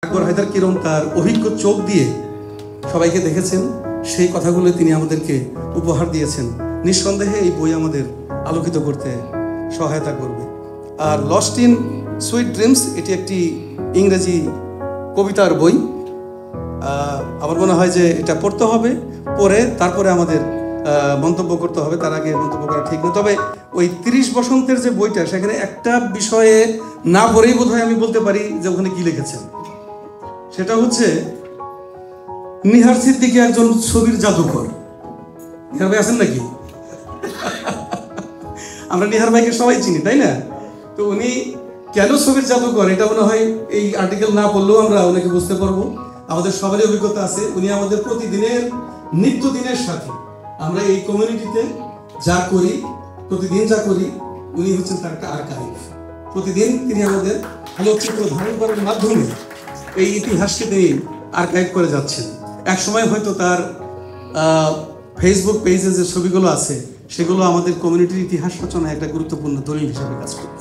আকবর হায়দার কিরণ তার অভিজ্ঞ চোখ দিয়ে সবাইকে দেখেছেন, সেই কথাগুলো তিনি আমাদেরকে উপহার দিয়েছেন। নিঃসন্দেহে এই বই আমাদের আলোকিত করতে সহায়তা করবে। আর লস্ট ইন সুইট ড্রিমস এটি একটি ইংরেজি কবিতার বই। আমার মনে হয় যে এটা পড়তে হবে, পড়ে তারপরে আমাদের মন্তব্য করতে হবে, তার আগে মন্তব্য করা ঠিক না। তবে ওই 30 বসন্তের যে বইটা, সেখানে একটা বিষয়ে না পড়েই বোধহয় আমি বলতে পারি যে ওখানে কি লিখেছেন। সেটা হচ্ছে নিহার সিদ্দিকী একজন ছবির জাদুকর। নিহার ভাই আছেন নাকি? আমরা নিহার ভাইকে সবাই চিনি, তাই না? তো উনি কেন ছবির জাদুকর, এটা মনে হয় এই আর্টিকেল না পড়লেও আমরা ওনাকে বুঝতে পারবো। আমাদের সবারই অভিজ্ঞতা আছে, উনি আমাদের প্রতিদিনের নিত্যদিনের সাথে। আমরা এই কমিউনিটিতে যা করি, প্রতিদিন যা করি, উনি হচ্ছেন তার একটা আর্কাইভ। প্রতিদিন তিনি আমাদের আলোকচিত্র ধারণ করার মাধ্যমে এই ইতিহাসকে তিনি আর্কাইভ করে যাচ্ছেন। এক সময় হয়তো তার ফেসবুক পেজে যে ছবিগুলো আছে, সেগুলো আমাদের কমিউনিটির ইতিহাস রচনায় একটা গুরুত্বপূর্ণ দলিল হিসেবে কাজ করবে।